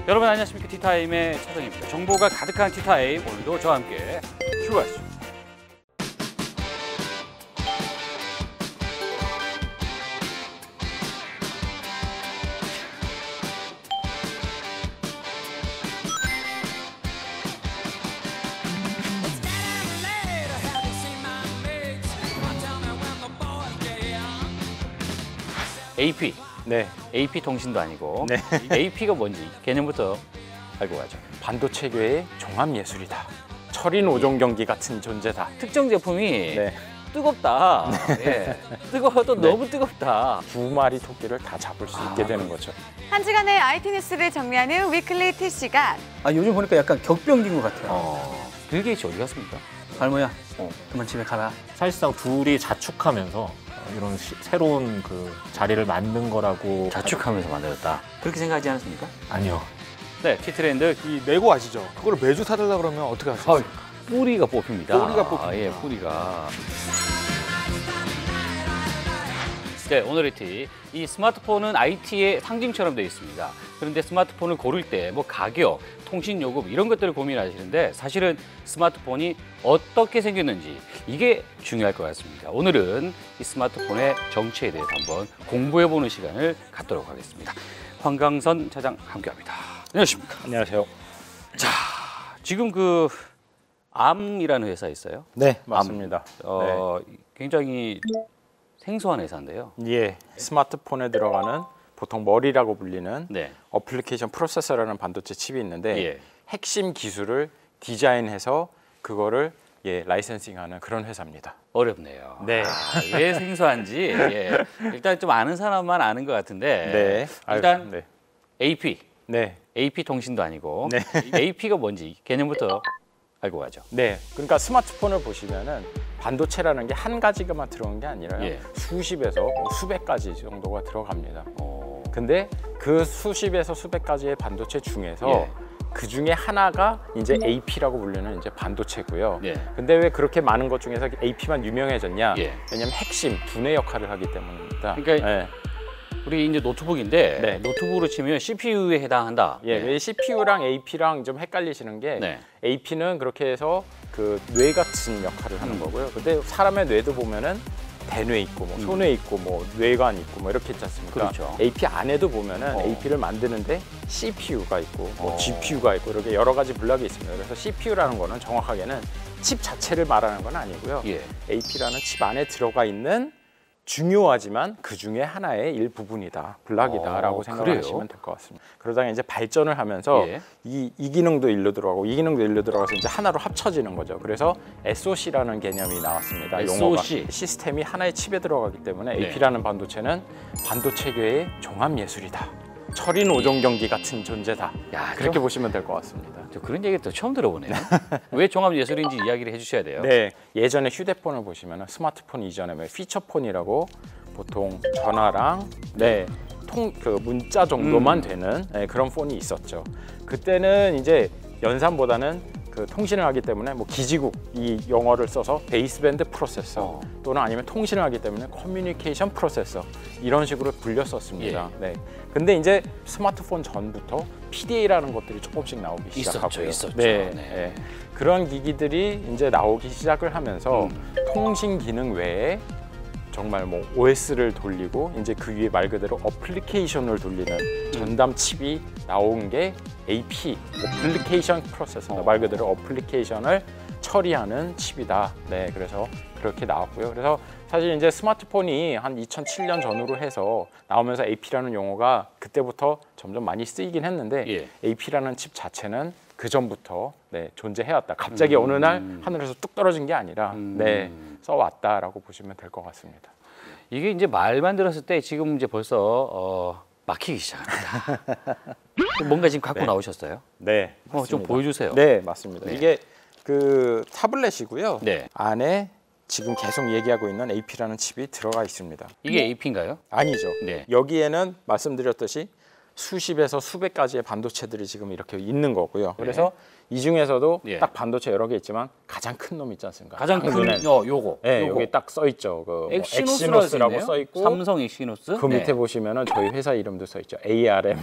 여러분 안녕하십니까? 티타임의 차정입니다. 정보가 가득한 티타임, 오늘도 저와 함께 출발하시죠. AP. 네. AP 통신도 아니고 네. AP가 뭔지 개념부터 알고 가죠. 반도체계의 종합예술이다. 철인 5종 경기 같은 존재다. 특정 제품이 네. 뜨겁다. 예. 뜨거워도 네. 너무 뜨겁다. 두 마리 토끼를 다 잡을 수 있게 되는 거죠. 한 주간의 IT 뉴스를 정리하는 위클리 T 시간. 요즘 보니까 약간 격병인 것 같아요. 빌 게이츠 어디 갔습니까? 발모야, 그만 집에 가라. 사실상 둘이 자축하면서 이런 새로운 그 자리를 만든 거라고. 자축하면서 만들었다. 그렇게 생각하지 않습니까? 아니요. 네, 티트렌드 이 레고 아시죠? 그걸 매주 사달라 그러면 어떻게 하세요? 뿌리가 뽑힙니다. 뿌리가 뽑힙니다. 예, 뿌리가. 네, 오늘의 팁. 이 스마트폰은 IT의 상징처럼 되어 있습니다. 그런데 스마트폰을 고를 때 뭐 가격, 통신 요금 이런 것들을 고민하시는데 사실은 스마트폰이 어떻게 생겼는지 이게 중요할 것 같습니다. 오늘은 이 스마트폰의 정체에 대해서 한번 공부해보는 시간을 갖도록 하겠습니다. 황강선 차장 함께합니다. 안녕하십니까? 안녕하세요. 자, 지금 그 암이라는 회사 있어요? 네, 맞습니다. 굉장히 생소한 회사인데요. 예, 스마트폰에 들어가는 보통 머리라고 불리는 네. 어플리케이션 프로세서라는 반도체 칩이 있는데 예. 핵심 기술을 디자인해서 그거를 라이센싱하는 그런 회사입니다. 어렵네요. 네. 왜 생소한지 일단 좀 아는 사람만 아는 것 같은데 네. 일단 네. AP, 네. AP 통신도 아니고 네. AP가 뭔지 개념부터 알고 가죠. 네, 그러니까 스마트폰을 보시면은 반도체라는 게 한 가지가만 들어간 게 아니라요. 예. 수십에서 수백 가지 정도가 들어갑니다. 근데 그 수십에서 수백 가지의 반도체 중에서 예. 그 중에 하나가 이제 AP라고 불리는 이제 반도체고요. 예. 근데 왜 그렇게 많은 것 중에서 AP만 유명해졌냐? 예. 왜냐면 핵심 두뇌 역할을 하기 때문입니다. 그러니까 네. 우리 이제 노트북인데 네. 노트북으로 치면 CPU에 해당한다. 왜 CPU랑 AP랑 좀 헷갈리시는 게 네. AP는 그렇게 해서 그 뇌 같은 역할을 하는 거고요. 근데 사람의 뇌도 보면은 대뇌 있고 뭐 소뇌 있고 뭐 뇌관 있고 뭐 이렇게 있지 않습니까? 그렇죠. AP 안에도 보면은 AP를 만드는데 CPU가 있고 뭐 GPU가 있고 이렇게 여러 가지 블럭이 있습니다. 그래서 CPU라는 거는 정확하게는 칩 자체를 말하는 건 아니고요. 예. AP라는 칩 안에 들어가 있는 중요하지만 그 중에 하나의 일부분이다, 블락이다라고 생각하시면 될 것 같습니다. 그러다가 이제 발전을 하면서 예. 이 기능도 일로 들어가고 이 기능도 일로 들어가서 이제 하나로 합쳐지는 거죠. 그래서 SoC라는 개념이 나왔습니다. SoC. 용어가 시스템이 하나의 칩에 들어가기 때문에 네. AP라는 반도체는 반도체계의 종합예술이다. 철인 5종 경기 같은 존재다. 야, 그렇게 보시면 될 것 같습니다. 저 그런 얘기 또 처음 들어보네요. 왜 종합예술인지 이야기를 해주셔야 돼요. 네, 예전에 휴대폰을 보시면 스마트폰 이전에 피처폰이라고 보통 전화랑 그 문자 정도만 되는 그런 폰이 있었죠. 그때는 이제 연산보다는 그 통신을 하기 때문에 뭐 기지국 이 용어를 써서 베이스밴드 프로세서 또는 아니면 통신을 하기 때문에 커뮤니케이션 프로세서 이런 식으로 불렸었습니다. 예. 네. 근데 이제 스마트폰 전부터 PDA라는 것들이 조금씩 나오기 시작하고요. 있었죠. 네. 네. 네. 그런 기기들이 이제 나오기 시작을 하면서 통신 기능 외에 정말 뭐 OS를 돌리고 이제 그 위에 말 그대로 어플리케이션을 돌리는 전담 칩이 나온 게 AP, 어플리케이션 프로세서다. 말 그대로 어플리케이션을 처리하는 칩이다. 네, 그래서 그렇게 나왔고요. 그래서 사실 이제 스마트폰이 한 2007년 전후로 해서 나오면서 AP라는 용어가 그때부터 점점 많이 쓰이긴 했는데 예. AP라는 칩 자체는 그 전부터 존재해왔다. 갑자기 어느 날 하늘에서 뚝 떨어진 게 아니라 써왔다라고 보시면 될 것 같습니다. 이게 이제 말만 들었을 때 지금 이제 벌써 막히기 시작합니다. 뭔가 지금 갖고 나오셨어요? 네, 좀 맞습니다. 보여주세요. 네, 맞습니다. 네. 이게 그 타블렛이고요. 네. 안에 지금 계속 얘기하고 있는 AP라는 칩이 들어가 있습니다. 이게 AP인가요? 아니죠. 네. 여기에는 말씀드렸듯이 수십에서 수백 가지의 반도체들이 지금 이렇게 있는 거고요. 그래서 이 중에서도 예. 딱 반도체 여러 개 있지만 가장 큰 놈 있지 않습니까? 가장 큰 한눈엔. 요거. 네, 여기 딱 써 있죠. 그 엑시노스라고 써 있고 삼성 엑시노스. 그 밑에 보시면은 저희 회사 이름도 써 있죠. ARM.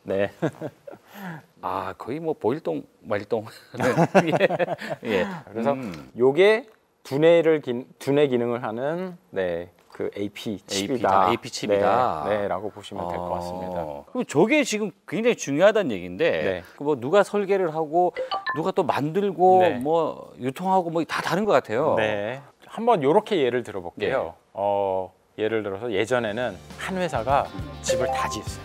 네. 아, 거의 뭐 보일동 말동. 예. 예. 그래서 요게 두뇌 기능을 하는 그 AP 칩이다. AP 칩이다. 네, 라고 보시면 될 것 같습니다. 그럼 저게 지금 굉장히 중요하다는 얘기인데 네. 뭐 누가 설계를 하고 누가 또 만들고 네. 뭐 유통하고 뭐 다 다른 것 같아요. 네. 한번 요렇게 예를 들어볼게요. 예를 들어서 예전에는 한 회사가 집을 다 지었어요.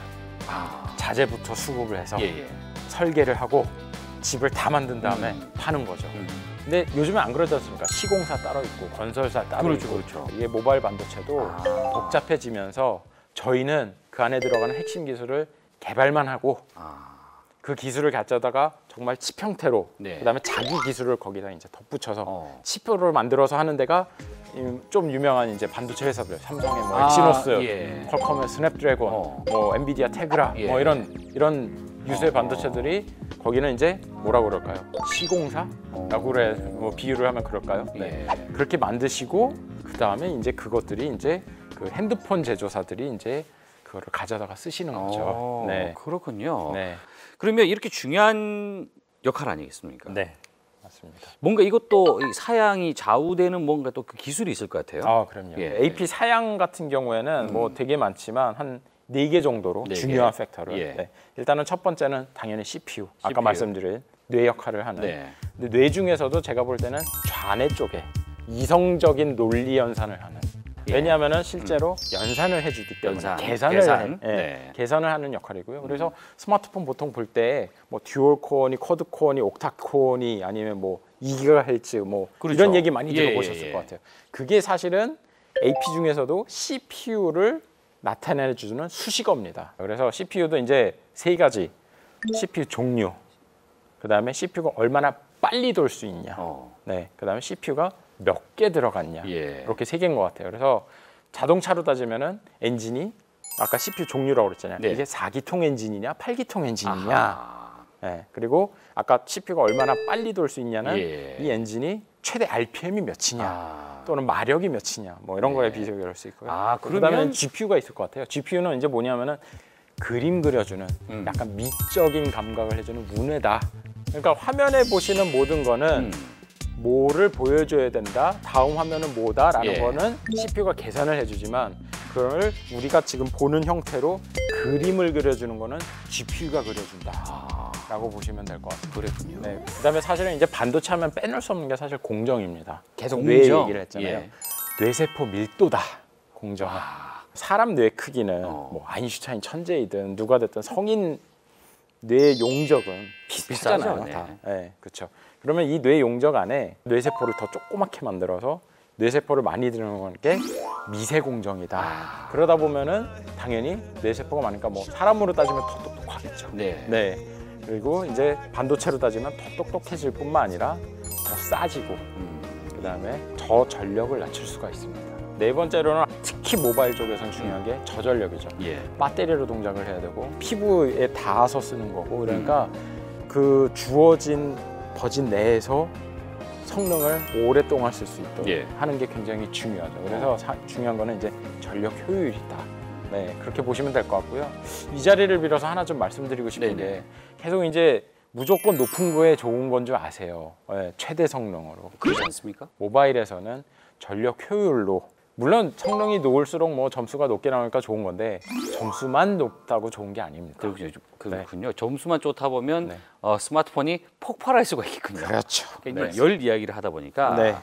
자재부터 수급을 해서 예, 예. 설계를 하고 집을 다 만든 다음에 파는 거죠. 근데 요즘은 안 그러지 않습니까? 시공사 따로 있고 건설사 따로 그렇죠, 있고 그렇죠. 이게 모바일 반도체도 복잡해지면서 저희는 그 안에 들어가는 핵심 기술을 개발만 하고 그 기술을 가져다가 정말 칩 형태로 네. 그다음에 자기 기술을 거기다 이제 덧붙여서 칩으로 만들어서 하는 데가 좀 유명한 이제 반도체 회사들 삼성의 뭐 엑시노스, 예. 퀄컴의 스냅드래곤, 뭐 엔비디아 테그라 예. 뭐 이런 유수의 반도체들이 거기는 이제 뭐라고 그럴까요? 시공사라고 그래 뭐 비유를 하면 그럴까요? 네. 예. 그렇게 만드시고 그 다음에 이제 그것들이 이제 그 핸드폰 제조사들이 이제 그거를 가져다가 쓰시는 거죠. 네. 그렇군요. 네. 그러면 이렇게 중요한 역할 아니겠습니까? 네. 맞습니다. 뭔가 이것도 이 사양이 좌우되는 뭔가 또 그 기술이 있을 것 같아요. 아, 그럼요. 예. AP 사양 같은 경우에는 뭐 되게 많지만 한 4개 정도로 네 개. 중요한 팩터를. 예. 네. 일단은 첫 번째는 당연히 CPU. 아까 CPU. 말씀드린 뇌 역할을 하는. 네. 근데 뇌 중에서도 제가 볼 때는 좌뇌 쪽에 이성적인 논리 연산을 하는. 예. 왜냐하면은 실제로 연산을 해주기 때문에 연산, 계산. 계산. 네. 계산을 하는 역할이고요. 그래서 스마트폰 보통 볼 때 뭐 듀얼 코어니, 쿼드 코어니, 옥타 코어니 아니면 뭐 2GHz 뭐 그렇죠. 이런 얘기 많이 예, 들어보셨을 예, 예. 것 같아요. 그게 사실은 AP 중에서도 CPU를 나타내 주는 수식어입니다. 그래서 CPU도 이제 세 가지 CPU 종류, 그 다음에 CPU가 얼마나 빨리 돌 수 있냐, 네, 그 다음에 CPU가 몇 개 들어갔냐, 예. 이렇게 세 개인 것 같아요. 그래서 자동차로 따지면은 엔진이 아까 CPU 종류라고 그랬잖아요. 네. 이게 4기통 엔진이냐, 8기통 엔진이냐, 아하. 네, 그리고 아까 CPU가 얼마나 빨리 돌 수 있냐는 예. 이 엔진이 최대 RPM이 몇이냐, 또는 마력이 몇이냐, 뭐 이런 거에 비교할 수 있고요. 아, 그다음에 그러면 GPU가 있을 것 같아요. GPU는 이제 뭐냐면은 그림 그려주는 약간 미적인 감각을 해주는 문해다. 그러니까 화면에 보시는 모든 거는 뭐를 보여줘야 된다, 다음 화면은 뭐다라는 예. 거는 CPU가 계산을 해주지만 그걸 우리가 지금 보는 형태로 그림을 그려주는 거는 GPU가 그려준다라고 보시면 될 것 같습니다. 그랬군요. 네. 그다음에 사실은 이제 반도체 하면 빼놓을 수 없는 게 사실 공정입니다. 계속 뇌 공정? 얘기를 했잖아요. 예. 뇌세포 밀도다. 공정은. 사람 뇌 크기는 어. 뭐 아인슈타인 천재이든 누가 됐든 성인 뇌 용적은 비슷하잖아요. 비슷하죠, 다. 네, 그렇죠. 그러면 이 뇌 용적 안에 뇌세포를 더 조그맣게 만들어서 뇌세포를 많이 들어가는 게 미세 공정이다. 그러다 보면은 당연히 뇌세포가 많으니까 뭐 사람으로 따지면 더 똑똑하겠죠. 네. 네. 그리고 이제 반도체로 따지면 더 똑똑해질 뿐만 아니라 더 싸지고 그다음에 더 전력을 낮출 수가 있습니다. 네 번째로는 특히 모바일 쪽에서는 중요한 게 저전력이죠. 예. 배터리로 동작을 해야 되고 피부에 닿아서 쓰는 거고 그러니까 그 주어진 버진 내에서 성능을 오랫동안 쓸 수 있도록 예. 하는 게 굉장히 중요하죠. 그래서 중요한 거는 이제 전력 효율이다. 네, 그렇게 보시면 될 것 같고요. 이 자리를 빌어서 하나 좀 말씀드리고 싶은 네네. 게 계속 이제 무조건 높은 거에 좋은 건 줄 아세요. 네, 최대 성능으로. 그렇지 않습니까? 모바일에서는 전력 효율로 물론 성능이 높을수록 뭐 점수가 높게 나오니까 좋은 건데 점수만 높다고 좋은 게 아닙니다. 그렇군요. 점수만 좋다 보면 네. 스마트폰이 폭발할 수가 있겠군요. 그렇죠. 그러니까 네. 열 이야기를 하다 보니까 네.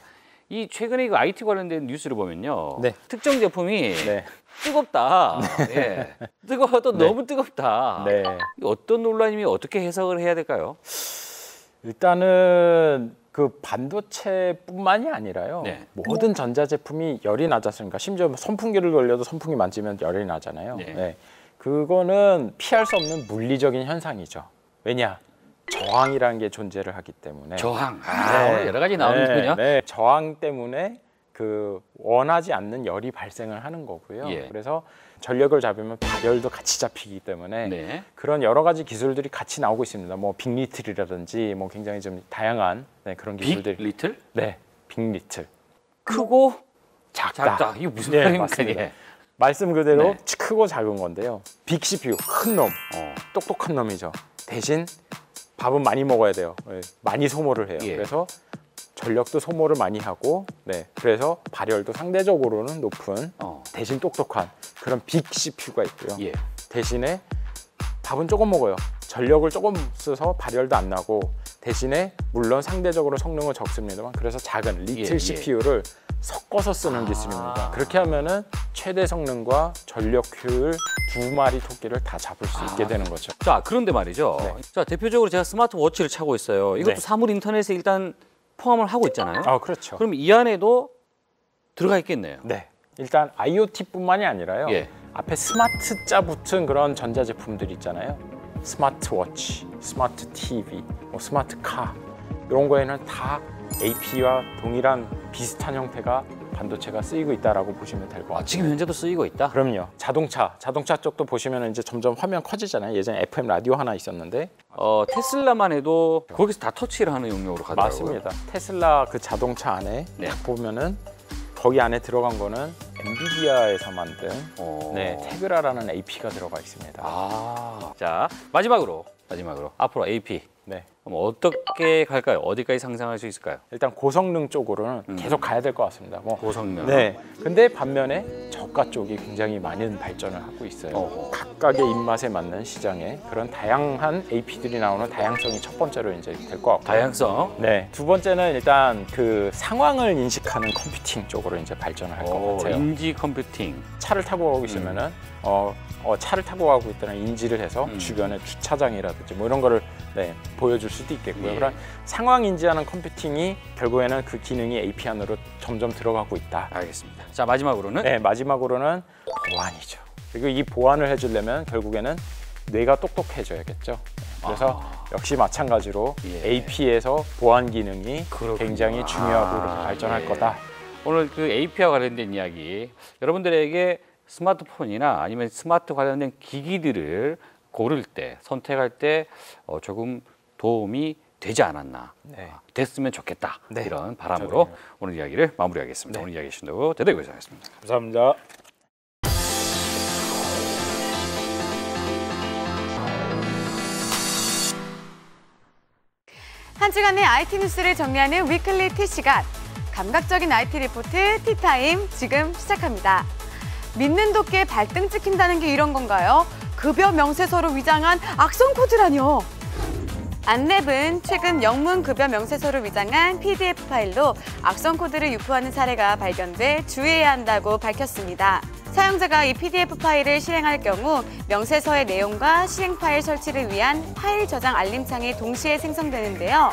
이 최근에 이거 IT 관련된 뉴스를 보면요. 네. 특정 제품이 네. 뜨겁다. 예. 뜨거워도 네. 너무 뜨겁다. 네. 어떤 논란이면 어떻게 해석을 해야 될까요? 일단은 그 반도체뿐만이 아니라요. 네. 모든 전자제품이 열이 나지 않습니까? 심지어 선풍기를 돌려도 선풍기 만지면 열이 나잖아요. 네. 네. 그거는 피할 수 없는 물리적인 현상이죠. 왜냐? 저항이라는 게 존재를 하기 때문에. 저항. 네. 오늘 여러 가지 나오는군요. 네. 저항 때문에 그 원하지 않는 열이 발생을 하는 거고요. 예. 그래서 전력을 잡으면 발열도 같이 잡히기 때문에 네. 그런 여러 가지 기술들이 같이 나오고 있습니다. 뭐 빅리틀이라든지 뭐 굉장히 좀 다양한 그런 빅 기술들이 리틀? 네, 빅리틀. 크고 작다. 작다. 이거 무슨 네, 말입니까? 맞습니다. 예. 말씀 그대로 네. 크고 작은 건데요. 빅 CPU, 큰 놈, 어. 똑똑한 놈이죠. 대신 밥은 많이 먹어야 돼요. 많이 소모를 해요. 예. 그래서 전력도 소모를 많이 하고, 그래서 발열도 상대적으로는 높은 대신 똑똑한 그런 빅 CPU가 있고요. 예. 대신에 밥은 조금 먹어요. 전력을 조금 써서 발열도 안 나고, 대신에 물론 상대적으로 성능은 적습니다만 그래서 작은 리틀 예. CPU를 섞어서 쓰는 기술입니다. 그렇게 하면은 최대 성능과 전력 효율 두 마리 토끼를 다 잡을 수 있게 되는 거죠. 자, 그런데 말이죠. 네. 자, 대표적으로 제가 스마트워치를 차고 있어요. 이것도 네. 사물 인터넷에 일단 포함을 하고 있잖아요. 그렇죠. 그럼 이 안에도 들어가 있겠네요. 네. 일단 IoT뿐만이 아니라요. 예. 앞에 스마트자 붙은 그런 전자제품들 있잖아요. 스마트워치, 스마트 TV, 스마트 카 이런 거에는 다 AP와 동일한 비슷한 형태가 반도체가 쓰이고 있다라고 보시면 될 것 같아요. 지금 현재도 쓰이고 있다? 그럼요. 자동차 쪽도 보시면 이제 점점 화면 커지잖아요. 예전에 FM 라디오 하나 있었는데. 테슬라만 해도 거기서 다 터치를 하는 영역으로 가더라고요. 맞습니다. 테슬라 그 자동차 안에 네. 딱 보면은 거기 안에 들어간 거는 엔비디아에서 만든 테그라라는 AP가 들어가 있습니다. 자, 마지막으로 앞으로 AP 네. 그럼 어떻게 갈까요? 어디까지 상상할 수 있을까요? 일단 고성능 쪽으로는 계속 가야 될 것 같습니다. 고성능. 네. 근데 반면에 저가 쪽이 굉장히 많은 발전을 하고 있어요. 각각의 입맛에 맞는 시장에 그런 다양한 AP들이 나오는 다양성이 첫 번째로 이제 될 것 같고. 다양성. 네. 두 번째는 일단 그 상황을 인식하는 컴퓨팅 쪽으로 이제 발전을 할 것 같아요. 인지 컴퓨팅. 차를 타고 가고 있으면은 차를 타고 가고 있다는 인지를 해서 주변에 주차장이라든지 뭐 이런 거를 보여줄 수도 있겠고요. 예. 그런 상황 인지하는 컴퓨팅이 결국에는 그 기능이 AP 안으로 점점 들어가고 있다. 알겠습니다. 자, 마지막으로는 네, 마지막으로는 보안이죠. 그리고 이 보안을 해주려면 결국에는 뇌가 똑똑해져야겠죠. 그래서 역시 마찬가지로 예. AP에서 보안 기능이 그렇군요. 굉장히 중요하고 발전할 거다. 오늘 그 AP와 관련된 이야기 여러분들에게 스마트폰이나 아니면 스마트 관련된 기기들을 고를 때 선택할 때 조금 도움이 되지 않았나 됐으면 좋겠다 이런 바람으로 저도요. 오늘 이야기를 마무리하겠습니다. 오늘 이야기 신도 대단히 고생하셨습니다. 감사합니다. 한 주간의 IT 뉴스를 정리하는 위클리 T시간. 감각적인 IT 리포트 T타임 지금 시작합니다. 믿는 도끼에 발등 찍힌다는 게 이런 건가요? 급여 명세서로 위장한 악성 코드라뇨. 안랩은 최근 영문 급여 명세서로 위장한 PDF 파일로 악성 코드를 유포하는 사례가 발견돼 주의해야 한다고 밝혔습니다. 사용자가 이 PDF 파일을 실행할 경우 명세서의 내용과 실행 파일 설치를 위한 파일 저장 알림창이 동시에 생성되는데요.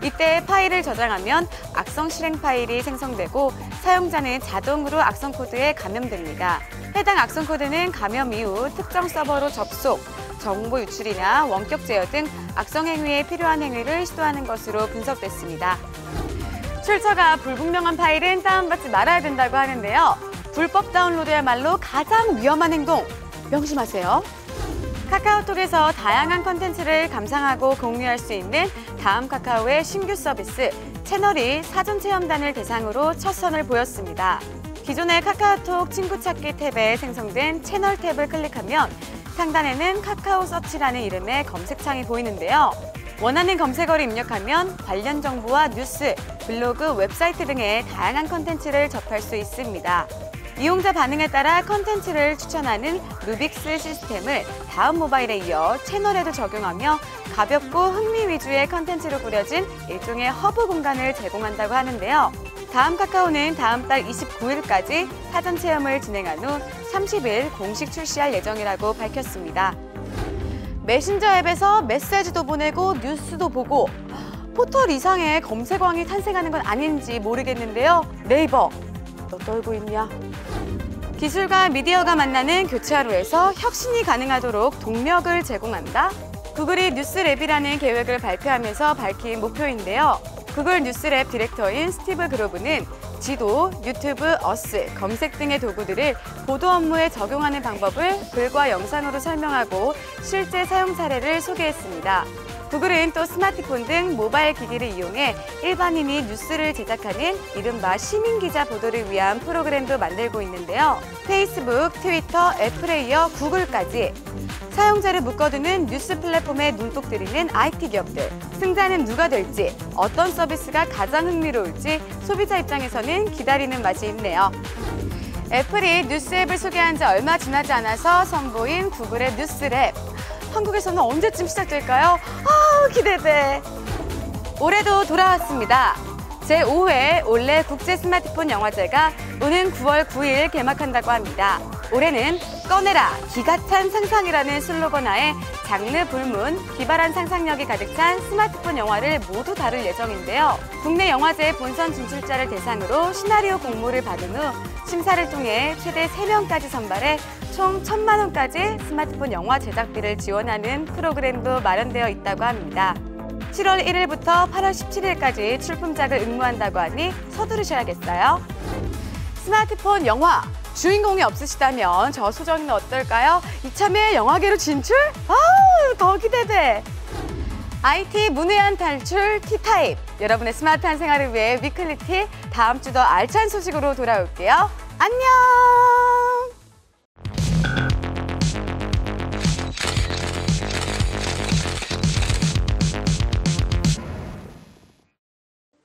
이때 파일을 저장하면 악성 실행 파일이 생성되고 사용자는 자동으로 악성 코드에 감염됩니다. 해당 악성 코드는 감염 이후 특정 서버로 접속, 정보 유출이나 원격 제어 등 악성 행위에 필요한 행위를 시도하는 것으로 분석됐습니다. 출처가 불분명한 파일은 다운받지 말아야 된다고 하는데요. 불법 다운로드야말로 가장 위험한 행동, 명심하세요. 카카오톡에서 다양한 콘텐츠를 감상하고 공유할 수 있는 다음 카카오의 신규 서비스 채널이 사전 체험단을 대상으로 첫 선을 보였습니다. 기존의 카카오톡 친구 찾기 탭에 생성된 채널 탭을 클릭하면 상단에는 카카오 서치라는 이름의 검색창이 보이는데요. 원하는 검색어를 입력하면 관련 정보와 뉴스, 블로그, 웹사이트 등의 다양한 콘텐츠를 접할 수 있습니다. 이용자 반응에 따라 콘텐츠를 추천하는 루빅스 시스템을 다음 모바일에 이어 채널에도 적용하며 가볍고 흥미 위주의 콘텐츠로 꾸려진 일종의 허브 공간을 제공한다고 하는데요. 다음 카카오는 다음 달 29일까지 사전 체험을 진행한 후 30일 공식 출시할 예정이라고 밝혔습니다. 메신저 앱에서 메시지도 보내고 뉴스도 보고 포털 이상의 검색왕이 탄생하는 건 아닌지 모르겠는데요. 네이버, 너 떨고 있냐? 기술과 미디어가 만나는 교차로에서 혁신이 가능하도록 동력을 제공한다. 구글이 뉴스랩이라는 계획을 발표하면서 밝힌 목표인데요. 구글 뉴스랩 디렉터인 스티브 그로브는 지도, 유튜브, 어스, 검색 등의 도구들을 보도 업무에 적용하는 방법을 글과 영상으로 설명하고 실제 사용 사례를 소개했습니다. 구글은 또 스마트폰 등 모바일 기기를 이용해 일반인이 뉴스를 제작하는 이른바 시민기자 보도를 위한 프로그램도 만들고 있는데요. 페이스북, 트위터, 애플에 이어 구글까지 사용자를 묶어두는 뉴스 플랫폼에 눈독 들이는 IT 기업들. 승자는 누가 될지, 어떤 서비스가 가장 흥미로울지 소비자 입장에서는 기다리는 맛이 있네요. 애플이 뉴스 앱을 소개한 지 얼마 지나지 않아서 선보인 구글의 뉴스랩. 한국에서는 언제쯤 시작될까요? 기대돼. 올해도 돌아왔습니다. 제5회 올레 국제 스마트폰 영화제가 오는 9월 9일 개막한다고 합니다. 올해는 꺼내라 기가 찬 상상이라는 슬로건 하에 장르 불문, 기발한 상상력이 가득 찬 스마트폰 영화를 모두 다룰 예정인데요. 국내 영화제 본선 진출자를 대상으로 시나리오 공모를 받은 후 심사를 통해 최대 3명까지 선발해 총 1,000만 원까지 스마트폰 영화 제작비를 지원하는 프로그램도 마련되어 있다고 합니다. 7월 1일부터 8월 17일까지 출품작을 응모한다고 하니 서두르셔야겠어요. 스마트폰 영화 주인공이 없으시다면 저 소정이는 어떨까요? 이참에 영화계로 진출? 더 기대돼. IT 문외한 탈출 티타임. 여러분의 스마트한 생활을 위해 위클리티 다음 주 더 알찬 소식으로 돌아올게요. 안녕.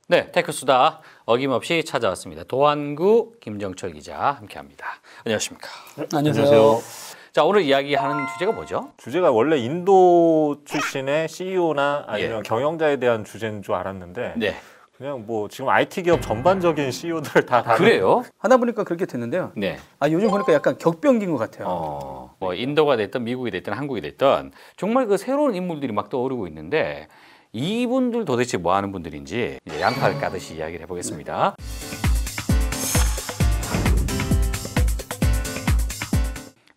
네, 테크수다 어김없이 찾아왔습니다. 도안구 김정철 기자 함께합니다. 안녕하십니까? 안녕하세요. 자, 오늘 이야기하는 주제가 뭐죠? 주제가 원래 인도 출신의 CEO나 아니면 경영자에 대한 주제인 줄 알았는데 네. 그냥 뭐 지금 IT 기업 전반적인 CEO들을 다 다루는 그래요? 하다 보니까 그렇게 됐는데요. 네. 요즘 보니까 약간 격변기인 것 같아요. 뭐 인도가 됐든 미국이 됐든 한국이 됐든 정말 그 새로운 인물들이 막 떠오르고 있는데 이분들 도대체 뭐 하는 분들인지 이제 양팔 까듯이 이야기를 해보겠습니다.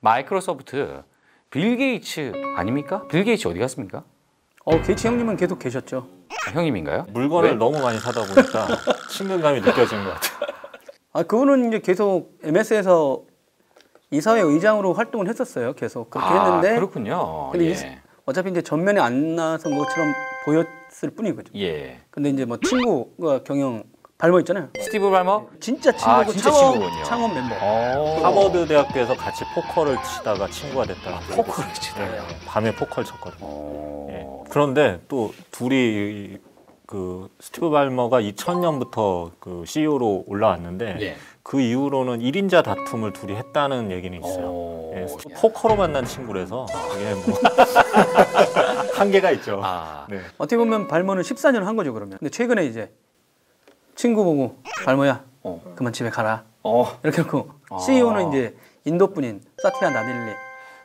마이크로소프트 빌 게이츠 아닙니까? 빌 게이츠 어디 갔습니까? 게이츠 형님은 계속 계셨죠. 형님인가요? 물건을 왜? 너무 많이 사다 보니까 친근감이 느껴지는 것 같아요. 그분은 이제 계속 MS에서 이사회 의장으로 활동을 했었어요. 계속 그렇게 했는데. 그렇군요. 근데 예. 어차피 이제 전면에 안 나선 것처럼 보였을 뿐이거죠. 예. 근데 이제 뭐 친구가 경영 발모 있잖아요. 스티브 발머? 진짜 친구고 진짜 친구군요. 창업 멤버. 하버드 대학교에서 같이 포커를 치다가 친구가 됐다. 포커를 치다가. 네, 밤에 포커를 쳤거든요. 예. 그런데 또 둘이 그 스티브 발머가 2000년부터 그 CEO로 올라왔는데 예. 그 이후로는 1인자 다툼을 둘이 했다는 얘기는 있어요. 예, 포커로 만난 친구라서 그게 뭐 한계가 있죠. 네. 어떻게 보면 발모는 14년을 한 거죠, 그러면. 근데 최근에 이제 친구 보고 발모야, 그만 집에 가라. 이렇게 하고 CEO는 이제 인도 분인 사티아 나델라.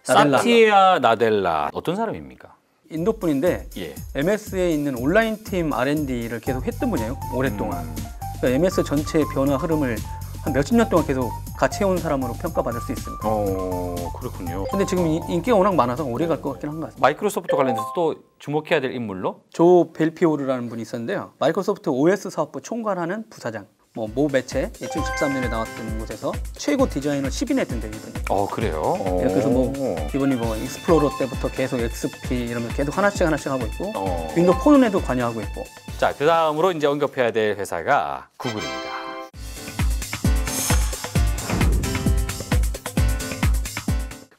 사티아 나델라 어떤 사람입니까? 인도 분인데 예. MS에 있는 온라인 팀 R&D를 계속 했던 분이에요, 오랫동안. 그러니까 MS 전체의 변화 흐름을 한 몇십 년 동안 계속 같이 해온 사람으로 평가받을 수 있습니다. 그렇군요. 근데 지금 인기가 워낙 많아서 오래 갈 것 같긴 한 것 같습니다. 마이크로소프트 관련해서 또 주목해야 될 인물로? 조 벨피오르라는 분이 있었는데요. 마이크로소프트 OS 사업부 총괄하는 부사장. 모 매체 2013년에 나왔던 곳에서 최고 디자이너 10인에 든대요, 이분이. 그래요? 그래서 이분이 익스플로러 때부터 계속 XP 이러면 계속 하나씩 하고 있고 윈도우 폰에도 관여하고 있고. 자, 그 다음으로 이제 언급해야 될 회사가 구글입니다.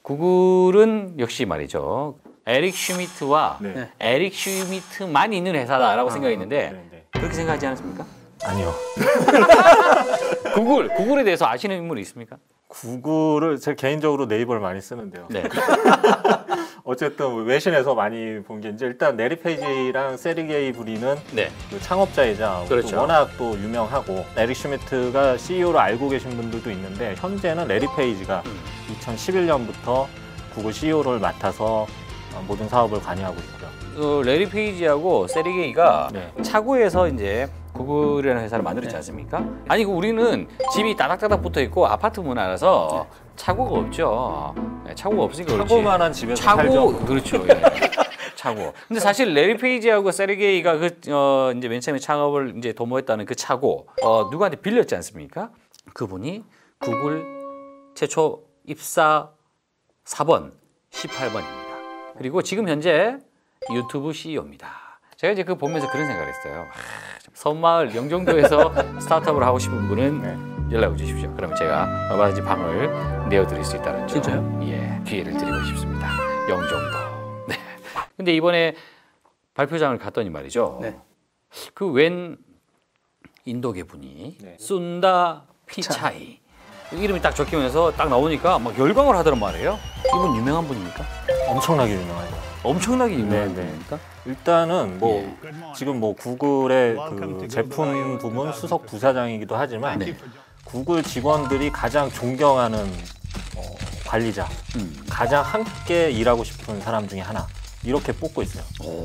구글은 역시 말이죠. 에릭 슈미트와 네. 에릭 슈미트만 있는 회사다라고 생각했는데 그렇게 생각하지 않습니까? 아니요. 구글에 대해서 아시는 인물이 있습니까? 구글을 제가 개인적으로 네이버를 많이 쓰는데요. 네. 어쨌든 외신에서 많이 본 게 이제 일단 레리 페이지랑 세르게이 브린은 네. 그 창업자이자 그렇죠. 또 워낙 또 유명하고 에릭 슈미트가 CEO로 알고 계신 분들도 있는데 현재는 레리 페이지가 2011년부터 구글 CEO를 맡아서 모든 사업을 관여하고 있고요. 레리 페이지하고 세르게이가 네. 차고에서 이제 구글이라는 회사를 만들었지 않습니까? 아니 우리는 집이 따닥따닥 붙어 있고 아파트 문화라서 차고가 없죠. 네, 차고가 없으니까 그렇지. 차고만한 집에서 차고 살죠. 그렇죠. 예. 차고. 근데 사실 레리 페이지하고 세르게이가 이제 맨 처음에 창업을 이제 도모했다는 그 차고 누구한테 빌렸지 않습니까? 그분이 구글 최초 입사 4번 18번입니다. 그리고 지금 현재 유튜브 CEO입니다. 제가 이제 그거 보면서 그런 생각을 했어요. 섬마을 영종도에서 스타트업을 하고 싶은 분은 연락을 주십시오. 그러면 제가 얼마든지 방을 내어드릴 수 있다는 점. 진짜요? 예, 기회를 드리고 싶습니다. 영종도. 네. 근데 이번에 발표장을 갔더니 말이죠. 네. 그 웬 인도계 분이 순다 피차이 이름이 딱 적히면서 딱 나오니까 막 열광을 하더란 말이에요. 이분 유명한 분입니까? 엄청나게 유명하죠. 엄청나게 유명한 네, 네. 분입니까? 일단은 뭐 지금 뭐 구글의 그 제품 부문 수석 부사장이기도 하지만 네. 구글 직원들이 가장 존경하는 관리자, 가장 함께 일하고 싶은 사람 중에 하나 이렇게 뽑고 있어요.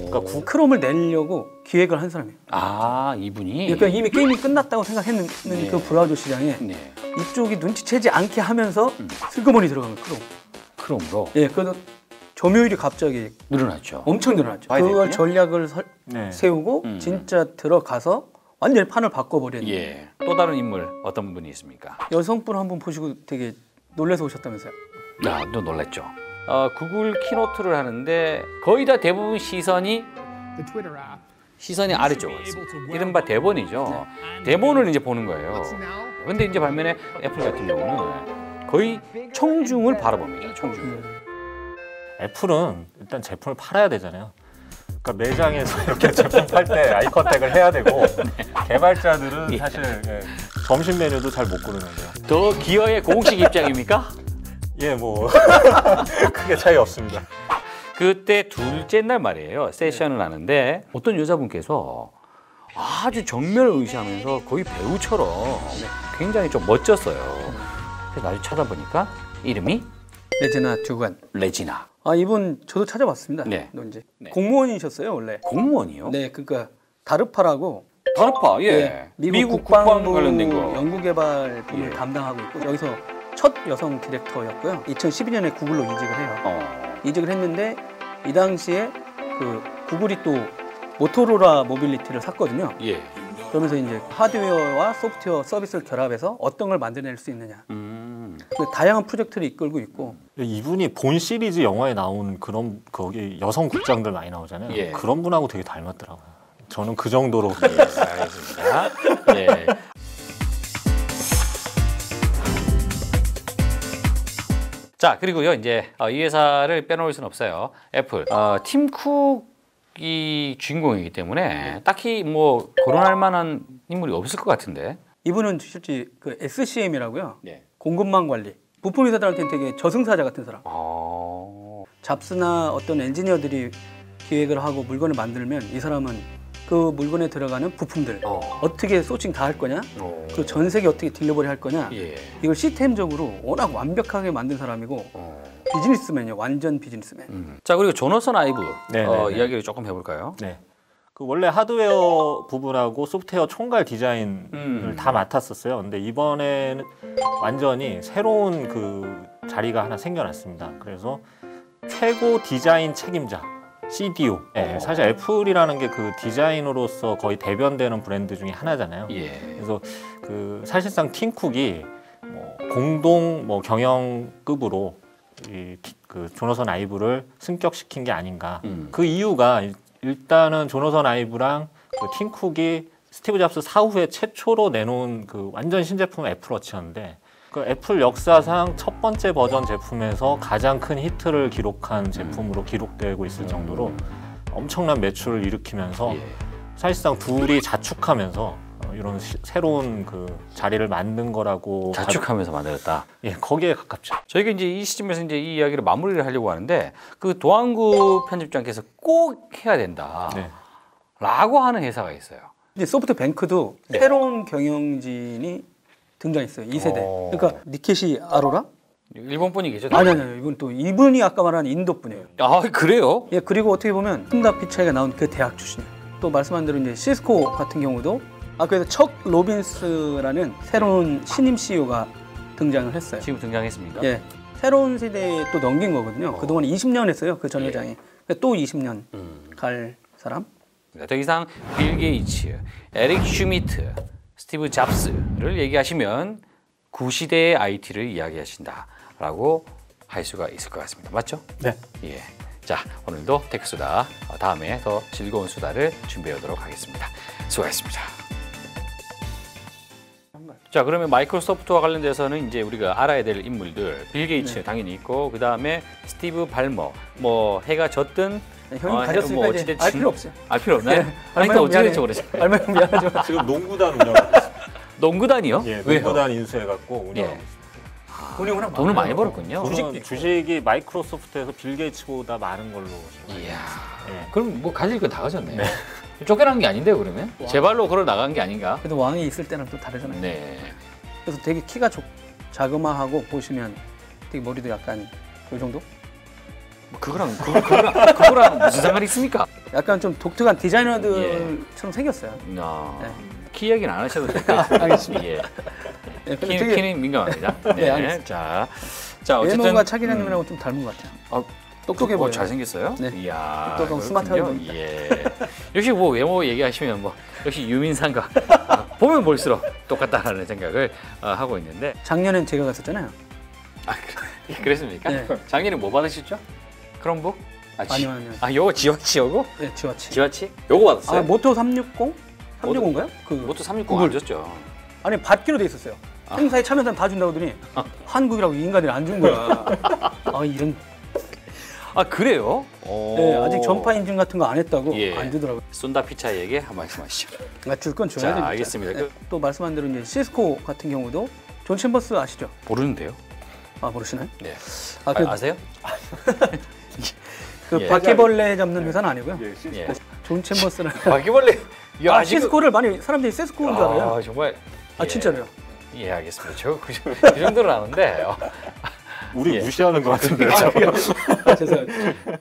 그러니까 크롬을 내려고 기획을 한 사람이에요. 아, 이분이? 그러니까 이미 게임이 끝났다고 생각했는 네. 그 브라우저 시장에 네. 이쪽이 눈치채지 않게 하면서 슬그머니 들어가는 크롬. 크롬으로 예, 그래서 점유율이 갑자기 늘어났죠. 엄청 늘어났죠. 봐야 그걸 되겠군요. 전략을 네. 세우고 진짜 들어가서 완전히 판을 바꿔버린 예. 또 다른 인물 어떤 분이 있습니까? 여성분 한 분 보시고 되게 놀라서 오셨다면서요. 야, 또 놀랬죠. 구글 키노트를 하는데 거의 다 대부분 시선이 아래쪽으로 있습니다. 이른바 대본이죠. 대본을 이제 보는 거예요. 근데 이제 반면에 애플 같은 경우는 거의 청중을 바라봅니다. 청중. 애플은 일단 제품을 팔아야 되잖아요. 그러니까 매장에서 이렇게 제품 팔 때 아이 컨택을 해야 되고 개발자들은 사실 점심 메뉴도 잘 못 고르는데요. 더 기어의 공식 입장입니까? 예, 뭐 크게 차이 없습니다. 그때 둘째 날 말이에요. 세션을 하는데 어떤 여자분께서 아주 정면을 의시하면서 거의 배우처럼 굉장히 좀 멋졌어요. 그래서 나중에 찾아보니까 이름이 레지나 듀간. 레지나. 아, 이분 저도 찾아봤습니다. 네. 너 이제 네. 공무원이셨어요, 원래. 공무원이요? 네, 그러니까 다르파라고 다르파, 예. 네, 미국 국방부 관련된 거. 연구개발 부문을 예. 담당하고 있고 여기서 첫 여성 디렉터였고요. 2012년에 구글로 이직을 해요. 이직을 했는데 이 당시에 그 구글이 또 모토로라 모빌리티를 샀거든요. 예. 그러면서 이제 하드웨어와 소프트웨어 서비스를 결합해서 어떤 걸 만들어낼 수 있느냐. 근데 다양한 프로젝트를 이끌고 있고 이분이 본 시리즈 영화에 나온 그런 거기 여성 국장들 많이 나오잖아요. 예. 그런 분하고 되게 닮았더라고요. 저는 그 정도로 알겠습니다. 예. 자, 그리고요, 이제 이 회사를 빼놓을 수는 없어요. 애플. 팀 쿡이 주인공이기 때문에 딱히 뭐 거론할 만한 인물이 없을 것 같은데. 이분은 실제 그 SCM이라고요. 네. 공급망 관리. 부품 회사들한테는 되게 저승사자 같은 사람. 잡스나 어떤 엔지니어들이 기획을 하고 물건을 만들면 이 사람은 그 물건에 들어가는 부품들 어떻게 소싱 다 할 거냐, 그 전 세계 어떻게 딜리버리 할 거냐, 예. 이걸 시스템적으로 워낙 완벽하게 만든 사람이고 비즈니스맨이요, 완전 비즈니스맨. 자, 그리고 조너선 아이브 네네네. 이야기를 조금 해볼까요? 네. 그 원래 하드웨어 부분하고 소프트웨어 총괄 디자인을 다 맡았었어요. 근데 이번에는 완전히 새로운 그 자리가 하나 생겨났습니다. 그래서 최고 디자인 책임자 CDO. 네, 사실 애플이라는 게 그 디자인으로서 거의 대변되는 브랜드 중에 하나잖아요. 예. 그래서 그 사실상 팀쿡이 뭐 공동 뭐 경영급으로 그 조너선 아이브를 승격시킨 게 아닌가. 그 이유가 일단은 조너선 아이브랑 그 팀쿡이 스티브 잡스 사후에 최초로 내놓은 그 완전 신제품 애플워치였는데 그 애플 역사상 첫 번째 버전 제품에서 가장 큰 히트를 기록한 제품으로 기록되고 있을 정도로 엄청난 매출을 일으키면서 사실상 둘이 자축하면서 이런 새로운 그 자리를 만든 거라고 자축하면서 만들었다. 예, 거기에 가깝죠. 저희가 이제 이 시점에서 이제 이 이야기를 마무리를 하려고 하는데 그 도안구 편집장께서 꼭 해야 된다. 네. 라고 하는 회사가 있어요. 이제 소프트뱅크도 네. 새로운 경영진이 등장했어요. 2세대. 그러니까 니케시 아로라? 일본 분이 계죠? 아니, 이분 또 이분이 아까 말한 인도 분이에요. 아, 그래요? 예, 그리고 어떻게 보면 순다 피차이가 나온 그 대학 출신이에요. 또 말씀한 대로 이제 시스코 같은 경우도 그래서 척 로빈스라는 새로운 신임 CEO가 등장을 했어요. 지금 등장했습니까? 예, 새로운 세대에 또 넘긴 거거든요. 그동안 20년 했어요. 그 전 회장이. 또 20년 갈 사람. 더 이상 빌 게이츠, 에릭 슈미트, 스티브 잡스를 얘기하시면 구시대의 IT를 이야기하신다라고 할 수가 있을 것 같습니다. 맞죠? 네. 예. 자, 오늘도 테크수다. 다음에 더 즐거운 수다를 준비해 오도록 하겠습니다. 수고하셨습니다. 자, 그러면 마이크로소프트와 관련돼서는 이제 우리가 알아야 될 인물들, 빌 게이츠 당연히 있고, 그 다음에 스티브 발머, 뭐 해가 졌든 형님 가졌으니까 뭐 이제 어찌됐든 알 필요 없어요. 알 필요 없나요? 네. 아니 또 어찌 될지 모르죠. 얼마나 미안하죠. 지금 농구단 운영하고 있습니다. 농구단이요? 예, 왜요? 농구단 인수해갖고 운영하고 예. 있습니다. 돈이 워낙 돈을 많이 많아요. 벌었군요. 주식이 마이크로소프트에서 빌 게이츠보다 많은 걸로. 이야. 예. 그럼 뭐 가질 거 다 가졌네요. 쫓겨난 게 아닌데요, 그러면? 제 발로 걸어 나간 게 아닌가? 그래도 왕이 있을 때는 또 다르잖아요. 네. 그래서 되게 키가 자그마하고 보시면 되게 머리도 약간 그 정도? 뭐 그거랑 무슨 상관이 있습니까? 약간 좀 독특한 디자이너들처럼 생겼어요. 네. 네. 키 얘기는 안 하셔도 될 것 같습니다. 알겠습니다. 예. 네, 근데 되게 키는 민감합니다. 네, 알겠습니다. 자, 어쨌든 외모가 차 기자님이랑 좀 닮은 것 같아요. 똑똑해 보여요. 잘생겼어요? 네. 이야. 똑똑하고 그렇군요. 스마트하게 보입니다. 예. 역시 뭐 외모 얘기하시면 뭐 역시 유민상과 보면 볼수록 똑같다라는 생각을 하고 있는데. 작년엔 제가 갔었잖아요. 그랬습니까? 네. 작년에 뭐 받으셨죠? 크롬북? 아니요. 요거 지와치 요거? 네, 지와치. 지와치? 요거 받았어요? 모토 360? 365인가요? 그 모토 360 안 줬죠. 아니 받기로 돼 있었어요. 행사에 참여하면 다 준다고 하더니 한국이라고 이 인간들이 안 준 거야. 이런. 그래요? 네, 아직 전파 인증 같은 거 안 했다고 예. 안 주더라고요. 쏜다 피차에게 한 말씀 하시죠. 줄 건 줘야 자, 됩니다. 알겠습니다. 네, 또 말씀한 대로 이제 시스코 같은 경우도 존 챔버스 아시죠? 모르는데요? 모르시나요? 네. 아세요? 그 예. 바퀴벌레 잡는 회사는 아니고요. 예. 존 챔버스는 바퀴벌레. 시스코를 많이 사람들이 세스코인 줄 알아요. 정말. 진짜로요. 예, 알겠습니다. 그 정도는 아는데. 우리 무시하는 것 같은데. 죄송합니다.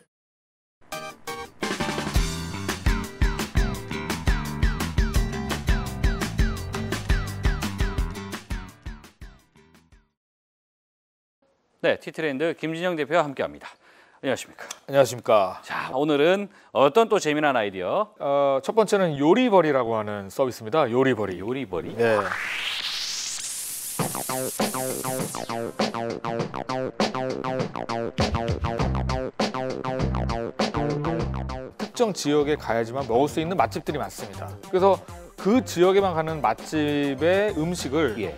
네, 티트렌드 김진영 대표와 함께합니다. 안녕하십니까? 안녕하십니까. 자, 오늘은 어떤 또 재미난 아이디어? 첫 번째는 요리버리라고 하는 서비스입니다. 요리버리. 요리버리. 네. 특정 지역에 가야지만 먹을 수 있는 맛집들이 많습니다. 그래서 그 지역에만 가는 맛집의 음식을 예.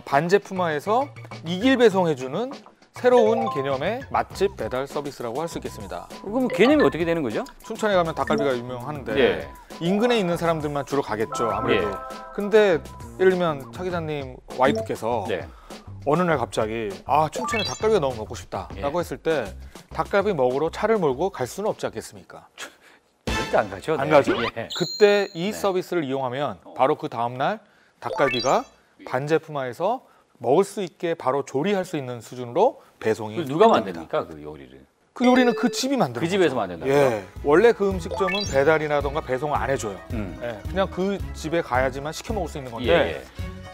반제품화해서 이길 배송해주는 새로운 개념의 맛집 배달 서비스라고 할 수 있겠습니다. 그럼 개념이 어떻게 되는 거죠? 춘천에 가면 닭갈비가 유명한데 예. 인근에 있는 사람들만 주로 가겠죠, 아무래도. 예. 근데 예를 들면 차 기자님 와이프께서 네. 어느 날 갑자기 춘천에 닭갈비가 너무 먹고 싶다라고 예. 했을 때 닭갈비 먹으러 차를 몰고 갈 수는 없지 않겠습니까? 절대 안 가죠. 안 네. 가죠. 예. 그때 이 서비스를 이용하면 바로 그 다음날 닭갈비가 반제품화해서 먹을 수 있게 바로 조리할 수 있는 수준으로 배송이 그걸 누가 됩니다. 만듭니까, 그 요리를? 그 요리는 그 집이 만드는 그 집에서 거죠. 만든다고요? 예, 원래 그 음식점은 배달이라던가 배송을 안 해줘요. 음. 예, 그냥 그 집에 가야지만 시켜 먹을 수 있는 건데 예.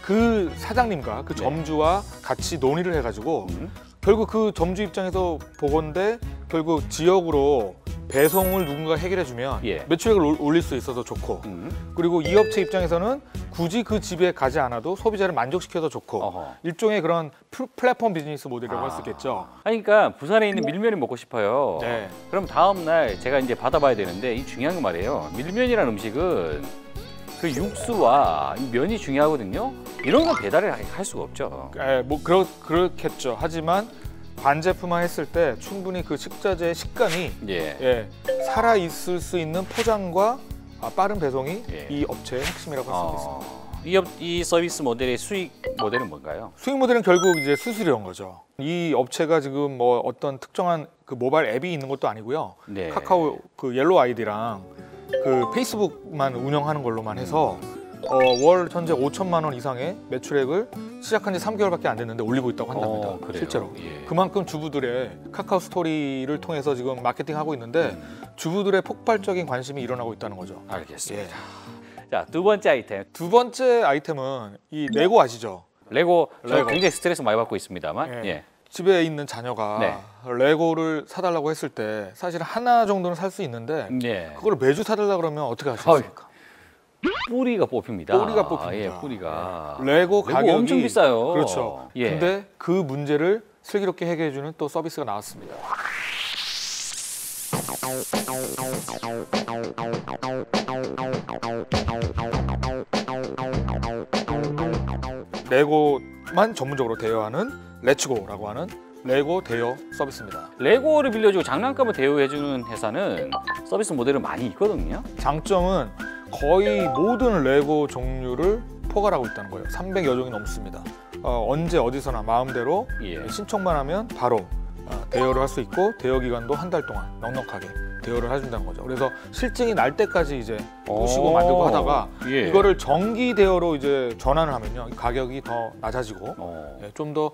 그 사장님과 그 네. 점주와 같이 논의를 해가지고 음. 결국 그 점주 입장에서 보건대 결국 지역으로 배송을 누군가 해결해주면 예. 매출액을 올릴 수 있어서 좋고 그리고 이 업체 입장에서는 굳이 그 집에 가지 않아도 소비자를 만족시켜서 좋고 어허. 일종의 그런 플랫폼 비즈니스 모델이라고 할 수 있겠죠. 아니, 그러니까 부산에 있는 밀면이 먹고 싶어요. 네. 그럼 다음 날 제가 이제 받아봐야 되는데 이 중요한 건 말이에요. 밀면이라는 음식은 그 육수와 이 면이 중요하거든요. 이런 건 배달을 할 수가 없죠. 그렇겠죠. 하지만 반제품화 했을 때 충분히 그 식자재의 식감이 예. 살아 있을 수 있는 포장과 빠른 배송이 예. 이 업체의 핵심이라고 할 수 있습니다. 이 서비스 모델의 수익 모델은 뭔가요? 수익 모델은 결국 이제 수수료인 거죠. 이 업체가 지금 뭐 어떤 특정한 그 모바일 앱이 있는 것도 아니고요. 네. 카카오 그 옐로우 아이디랑 그 페이스북만 운영하는 걸로만 해서 월 현재 5천만 원 이상의 매출액을 시작한 지 3개월밖에 안 됐는데 올리고 있다고 한답니다. 그래요? 실제로. 예. 그만큼 주부들의 카카오 스토리를 통해서 지금 마케팅하고 있는데 주부들의 폭발적인 관심이 일어나고 있다는 거죠. 알겠습니다. 예. 자, 두 번째 아이템. 두 번째 아이템은 이 레고 아시죠? 레고. 저 레고. 굉장히 스트레스 많이 받고 있습니다만. 예. 예. 집에 있는 자녀가 네. 레고를 사달라고 했을 때 사실 하나 정도는 살 수 있는데 예. 그걸 매주 사달라 그러면 어떻게 하시겠습니까? 뿌리가 뽑힙니다. 뿌리가 뽑힙니다. 예, 뿌리가. 레고 가격이 엄청 비싸요. 그렇죠. 예. 근데 그 문제를 슬기롭게 해결해주는 또 서비스가 나왔습니다. 레고만 전문적으로 대여하는 레츠고라고 하는 레고 대여 서비스입니다. 레고를 빌려주고 장난감을 대여해주는 회사는 서비스 모델은 많이 있거든요. 장점은 거의 모든 레고 종류를 포괄하고 있다는 거예요. 300여 종이 넘습니다. 언제 어디서나 마음대로 예. 신청만 하면 바로 대여를 할 수 있고 대여 기간도 한 달 동안 넉넉하게 대여를 해준다는 거죠. 그래서 실증이 날 때까지 이제 부시고 만들고 하다가 예. 이거를 정기 대여로 이제 전환을 하면요 가격이 더 낮아지고 좀 더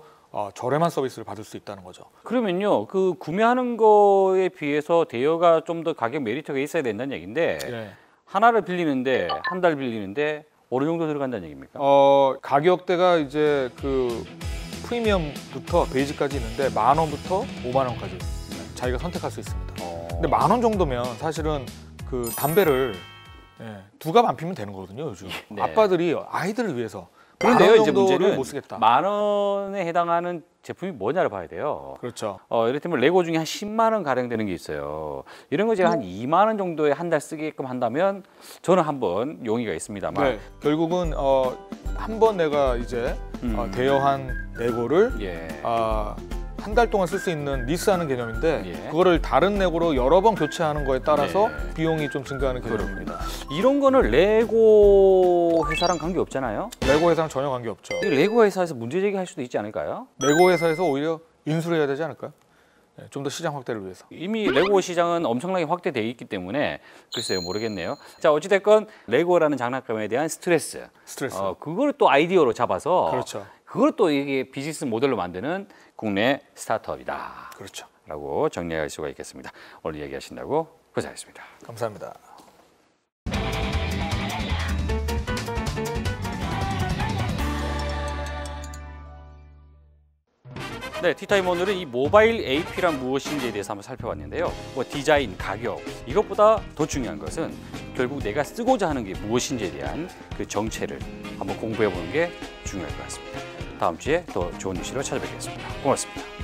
저렴한 서비스를 받을 수 있다는 거죠. 그러면요, 그 구매하는 거에 비해서 대여가 좀 더 가격 메리트가 있어야 된다는 얘기인데 네. 하나를 빌리는데 한 달 빌리는데 어느 정도 들어간다는 얘기입니까? 가격대가 이제 그 프리미엄부터 베이직까지 있는데 10,000원부터 50,000원까지 자기가 선택할 수 있습니다. 근데 10,000원 정도면 사실은 그 담배를 2갑 안 피면 되는 거거든요, 요즘. 네. 아빠들이 아이들을 위해서 그런데요, 10,000원 이제 정도를 문제는 못 쓰겠다. 10,000원에 해당하는 제품이 뭐냐를 봐야 돼요. 그렇죠. 이를테면 레고 중에 한 10만 원 가량 되는 게 있어요. 이런 거 제가 한 2만 원 정도에 한 달 쓰게끔 한다면 저는 한번 용의가 있습니다만. 네, 결국은 한 번 내가 이제 대여한 레고를 예. 한 달 동안 쓸 수 있는 리스하는 개념인데 예. 그거를 다른 레고로 여러 번 교체하는 거에 따라서 네. 비용이 좀 증가하는 개념입니다. 이런 거는 레고 회사랑 관계 없잖아요. 레고 회사랑 전혀 관계 없죠. 이 레고 회사에서 문제 제기할 수도 있지 않을까요? 레고 회사에서 오히려 인수를 해야 되지 않을까요? 좀 더 시장 확대를 위해서. 이미 레고 시장은 엄청나게 확대돼 있기 때문에 글쎄요, 모르겠네요. 자, 어찌됐건 레고라는 장난감에 대한 스트레스. 그걸 또 아이디어로 잡아서 그렇죠. 그걸 또 이게 비즈니스 모델로 만드는 국내 스타트업이다. 그렇죠. 라고 정리할 수가 있겠습니다. 오늘 얘기하신다고 고생하셨습니다. 감사합니다. 네, 티타임 오늘은 이 모바일 AP란 무엇인지에 대해서 한번 살펴봤는데요. 뭐 디자인, 가격, 이것보다 더 중요한 것은 결국 내가 쓰고자 하는 게 무엇인지에 대한 그 정체를 한번 공부해 보는 게 중요할 것 같습니다. 다음 주에 더 좋은 뉴스로 찾아뵙겠습니다. 고맙습니다.